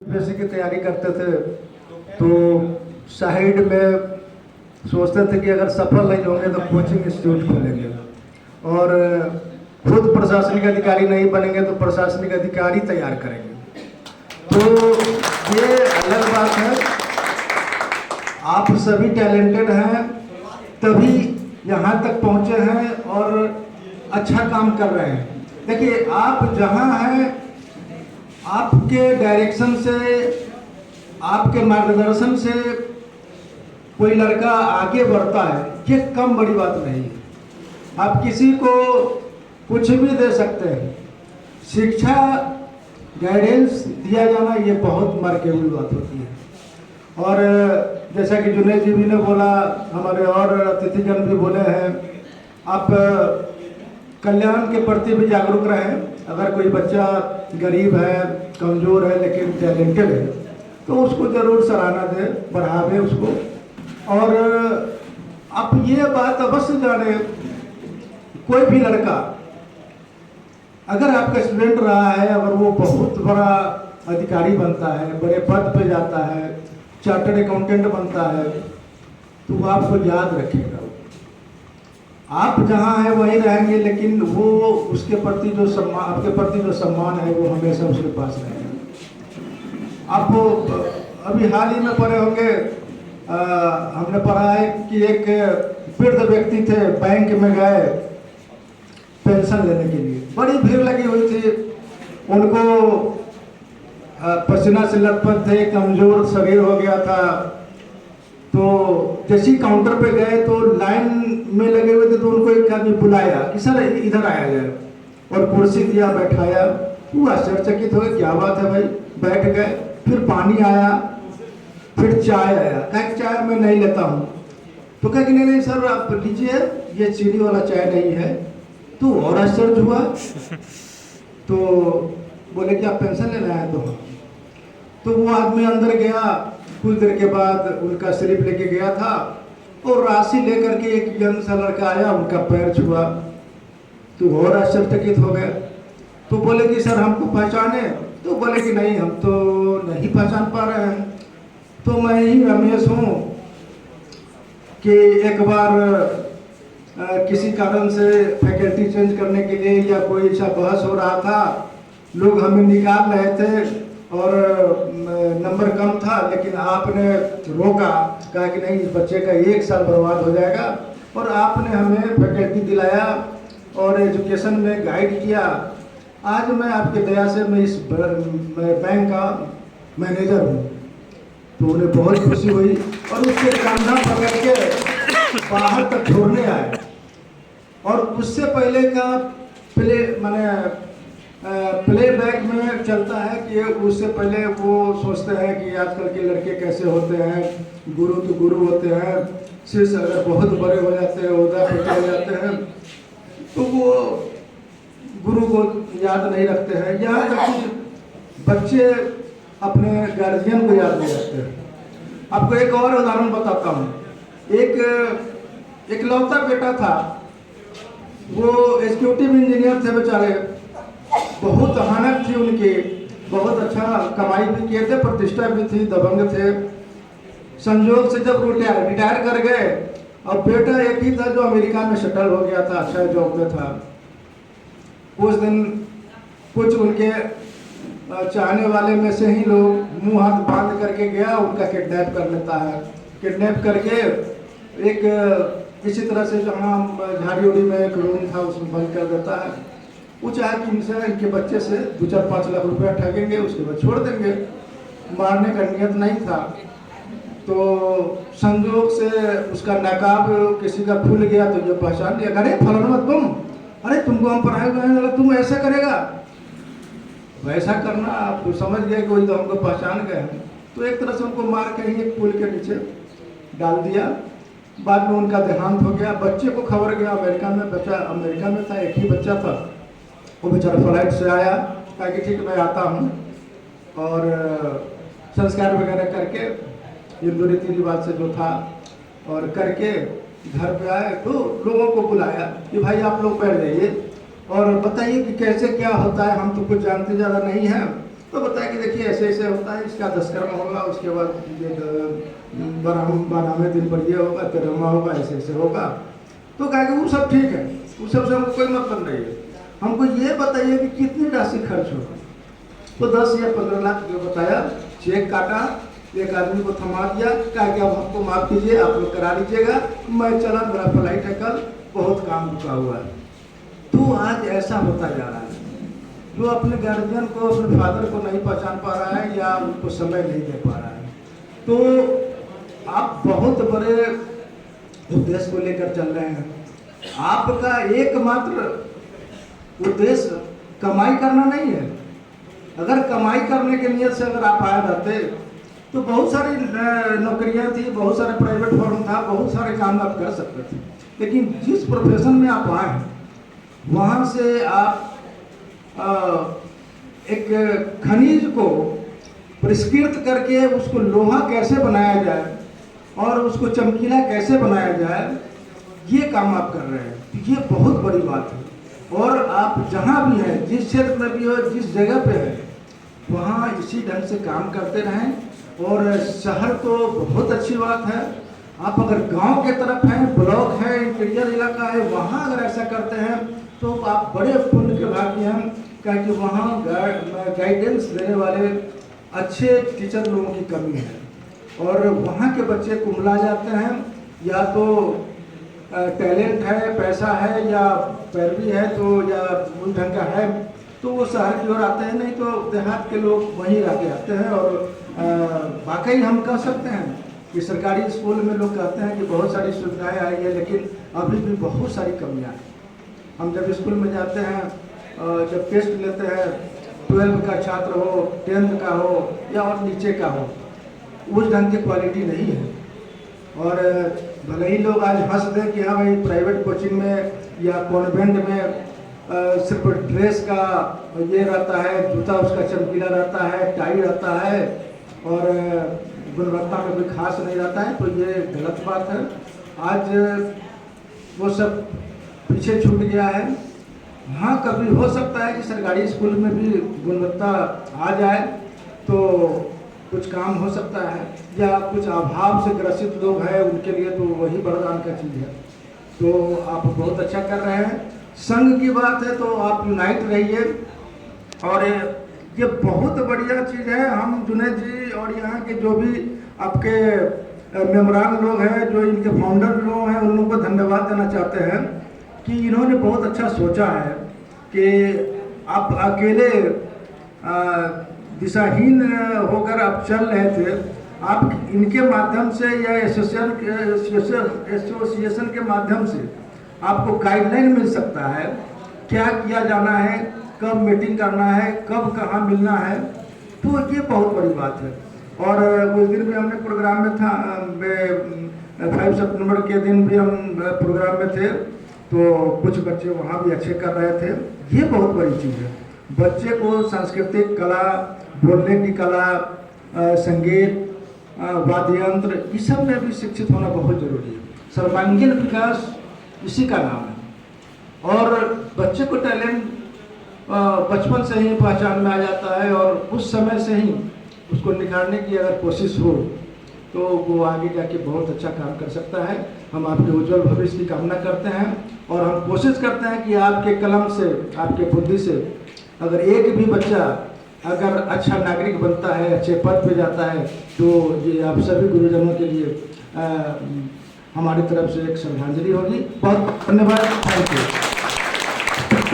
वैसे की तैयारी करते थे तो साइड में सोचते थे कि अगर सफल नहीं होंगे तो कोचिंग इंस्टीट्यूट खोलेंगे और खुद प्रशासनिक अधिकारी नहीं बनेंगे तो प्रशासनिक अधिकारी तैयार करेंगे। तो ये अलग बात है, आप सभी टैलेंटेड हैं तभी यहाँ तक पहुँचे हैं और अच्छा काम कर रहे हैं। देखिए, आप जहाँ हैं आपके डायरेक्शन से, आपके मार्गदर्शन से कोई लड़का आगे बढ़ता है, ये कम बड़ी बात नहीं है। आप किसी को कुछ भी दे सकते हैं, शिक्षा गाइडेंस दिया जाना ये बहुत मार्केबल बात होती है। और जैसा कि जुनेद जी भी ने बोला, हमारे और अतिथिगण भी बोले हैं, आप कल्याण के प्रति भी जागरूक रहें। अगर कोई बच्चा गरीब है, कमज़ोर है लेकिन टैलेंटेड है तो उसको ज़रूर सराहना दें, बढ़ावें उसको। और आप ये बात अवश्य जानें, कोई भी लड़का अगर आपका स्टूडेंट रहा है, अगर वो बहुत बड़ा अधिकारी बनता है, बड़े पद पे जाता है, चार्टर्ड अकाउंटेंट बनता है, तो वो आपको याद रखेगा। आप जहाँ हैं वहीं रहेंगे लेकिन वो उसके प्रति जो सम्मान, आपके प्रति जो सम्मान है वो हमेशा उसके पास रहेगा। आप अभी हाल ही में पढ़े होंगे, हमने पढ़ा है कि एक वृद्ध व्यक्ति थे, बैंक में गए पेंशन लेने के लिए, बड़ी भीड़ लगी हुई थी, उनको पसीना से लथपथ थे, कमज़ोर शरीर हो गया था। तो जैसे काउंटर पे गए तो लाइन में लगे हुए थे तो उनको एक आदमी बुलाया कि सर इधर आया जाए, और कुर्सी दिया, बैठाया। वो आश्चर्यचकित हो गए, क्या बात है भाई, बैठ गए। फिर पानी आया, फिर चाय आया, कहा चाय मैं नहीं लेता हूँ। तो कहा कि नहीं सर आप लीजिए, ये चीनी वाला चाय नहीं है। तो और आश्चर्य हुआ, तो बोले कि आप पेंशन लेना है? तो वो आदमी अंदर गया, कुछ देर के बाद उनका स्लिप लेके गया था और राशि लेकर के एक यंग सा लड़का आया, उनका पैर छुआ। तो और आश्चर्यचकित हो गए। तो बोले कि सर हमको पहचाने? तो बोले कि नहीं हम तो नहीं पहचान पा रहे हैं। तो मैं ही रमेश हूँ कि एक बार किसी कारण से फैकल्टी चेंज करने के लिए या कोई ऐसा बहस हो रहा था, लोग हमें निकाल रहे थे और नंबर कम था, लेकिन आपने रोका, कहा कि नहीं इस बच्चे का 1 साल बर्बाद हो जाएगा, और आपने हमें फैकल्टी दिलाया और एजुकेशन में गाइड किया। आज मैं आपके दया से मैं इस बैंक का मैनेजर हूँ। तो उन्हें बहुत खुशी हुई और उसके कंधा पकड़ के बाहर तक छोड़ने आए। और उससे पहले का प्लेबैक में चलता है कि उससे पहले वो सोचते हैं कि आजकल के लड़के कैसे होते हैं, गुरु तो गुरु होते हैं, शिष्य अगर बहुत बड़े हो जाते हैं, ओहदा पे चले जाते हैं, तो वो गुरु को याद नहीं रखते हैं। यहाँ तक कुछ बच्चे अपने गार्जियन को याद नहीं रखते हैं। आपको एक और उदाहरण बताता हूँ। एक लौता बेटा था, वो एग्जीक्यूटिव इंजीनियर थे बेचारे, बहुत मेहनत थी उनकी, बहुत अच्छा कमाई भी किए थे, प्रतिष्ठा भी थी, दबंग थे। संयोग से जब रिटायर कर गए, और बेटा एक ही था जो अमेरिका में सेटल हो गया था, अच्छा जॉब में था। उस दिन कुछ उनके चाहने वाले में से ही लोग मुंह हाथ बांध करके गया, उनका किडनैप कर लेता है। किडनैप करके एक इसी तरह से जहाँ झाड़ी उड़ी में एक रूम था उसमें बंद कर देता है। वो चाहे कि इनसे, इनके बच्चे से 2-4-5 लाख रुपया ठगेंगे, उसके बाद छोड़ देंगे। मारने का नियत नहीं था। तो संजोग से उसका नकाब किसी का खुल गया तो जो पहचान लिया, अरे फलाना तुम, अरे तुमको हम पढ़ाए हुए हैं, तुम ऐसा करेगा, वैसा करना। आप तो समझ गए कि वही तो हमको पहचान गए हैं। तो एक तरह से उनको मार के ही एक पुल के नीचे डाल दिया। बाद में उनका देहांत हो गया। बच्चे को खबर गया अमेरिका में, बच्चा अमेरिका में था, एक ही बच्चा था। वो बेचारा फ्लाइट से आया, कहा कि ठीक मैं आता हूँ, और संस्कार वगैरह करके हिंदू रीति रिवाज से जो था और करके घर पे आए। तो लोगों को बुलाया कि भाई आप लोग बैठ जाइए और बताइए कि कैसे क्या होता है, हम तो कुछ जानते ज़्यादा नहीं हैं, तो बताया कि देखिए ऐसे ऐसे होता है, इसका 10 कर्म होगा, उसके बाद ये 12वें दिन पर ये होगा, 13वां होगा, ऐसे ऐसे होगा। तो कहा कि वो सब ठीक है, उस सब से हमको कोई मतलब नहीं है, हमको ये बताइए कि कितनी राशि खर्च होगा। तो 10 या 15 लाख जो बताया, चेक काटा, एक आदमी को थमा दिया, कहा कि अब हमको माफ़ कीजिए, आप लोग करा लीजिएगा, मैं चला, मेरा फ्लाइट है कल, बहुत काम रुका हुआ है। तो आज ऐसा होता जा रहा है, जो अपने गार्जियन को, अपने फादर को नहीं पहचान पा रहा है या उनको समय नहीं दे पा रहा है। तो आप बहुत बड़े उद्देश्य को लेकर चल रहे हैं, आपका एकमात्र उद्देश्य कमाई करना नहीं है। अगर कमाई करने के नियत से अगर आप आए रहते तो बहुत सारी नौकरियां थी, बहुत सारे प्राइवेट फर्म था, बहुत सारे काम आप कर सकते थे। लेकिन जिस प्रोफेशन में आप आए हैं, वहाँ से आप एक खनिज को परिष्कृत करके उसको लोहा कैसे बनाया जाए और उसको चमकीला कैसे बनाया जाए, ये काम आप कर रहे हैं। ये बहुत बड़ी बात है। और आप जहाँ भी हैं, जिस क्षेत्र में भी हो, जिस जगह पे है, वहाँ इसी ढंग से काम करते रहें। और शहर तो बहुत अच्छी बात है, आप अगर गांव के तरफ हैं, ब्लॉक है, इंटीरियर इलाका है, वहाँ अगर ऐसा करते हैं तो आप बड़े पुण्य के भागी हैं, क्योंकि वहाँ गाइडेंस देने वाले अच्छे टीचर लोगों की कमी है। और वहाँ के बच्चे कुमला जाते हैं, या तो टैलेंट है, पैसा है, या पैरवी है, तो या उस ढंग का है तो वो शहर की ओर आते हैं, नहीं तो देहात के लोग वहीं रह के आते हैं। और वाकई हम कह सकते हैं कि सरकारी स्कूल में लोग कहते हैं कि बहुत सारी सुविधाएं आई है, लेकिन अभी भी बहुत सारी कमियां हैं। हम जब स्कूल में जाते हैं, जब टेस्ट लेते हैं, 12 का छात्र हो, 10th का हो या और नीचे का हो, उस ढंग की क्वालिटी नहीं है। और भले ही लोग आज हंस दें कि हाँ भाई प्राइवेट कोचिंग में या कॉन्वेंट में सिर्फ ड्रेस का ये रहता है, जूता उसका चमकीला रहता है, टाई रहता है और गुणवत्ता में कोई खास नहीं रहता है, तो ये गलत बात है। आज वो सब पीछे छूट गया है। हाँ, कभी हो सकता है कि सरकारी स्कूल में भी गुणवत्ता आ जाए तो कुछ काम हो सकता है, या कुछ अभाव से ग्रसित लोग हैं उनके लिए तो वही वरदान का चीज़ है। तो आप बहुत अच्छा कर रहे हैं। संघ की बात है तो आप यूनाइट रहिए, और ये बहुत बढ़िया चीज़ है। हम जुनैद जी और यहाँ के जो भी आपके मेम्बरान लोग हैं, जो इनके फाउंडर लोग हैं, उन लोगों को धन्यवाद देना चाहते हैं कि इन्होंने बहुत अच्छा सोचा है कि आप अकेले दिशाहीन होकर आप चल रहे थे, आप इनके माध्यम से या एसोसिएशन के माध्यम से आपको गाइडलाइन मिल सकता है, क्या किया जाना है, कब मीटिंग करना है, कब कहाँ मिलना है, तो ये बहुत बड़ी बात है। और उस दिन भी हमने प्रोग्राम में था, 5 सितंबर के दिन भी हम प्रोग्राम में थे, तो कुछ बच्चे वहाँ भी अच्छे कर रहे थे। ये बहुत बड़ी चीज़ है। बच्चे को सांस्कृतिक कला, बोलने की कला, संगीत, वाद्य यंत्र, इस सब में भी शिक्षित होना बहुत जरूरी है। सर्वांगीण विकास इसी का नाम है। और बच्चे को टैलेंट बचपन से ही पहचान में आ जाता है, और उस समय से ही उसको निखारने की अगर कोशिश हो तो वो आगे जाके बहुत अच्छा काम कर सकता है। हम आपके उज्जवल भविष्य की कामना करते हैं, और हम कोशिश करते हैं कि आपके कलम से, आपके बुद्धि से अगर एक भी बच्चा अगर अच्छा नागरिक बनता है, अच्छे पद पे जाता है, तो ये आप सभी गुरुजनों के लिए हमारी तरफ से एक श्रद्धांजलि होगी। बहुत धन्यवाद। Thank you.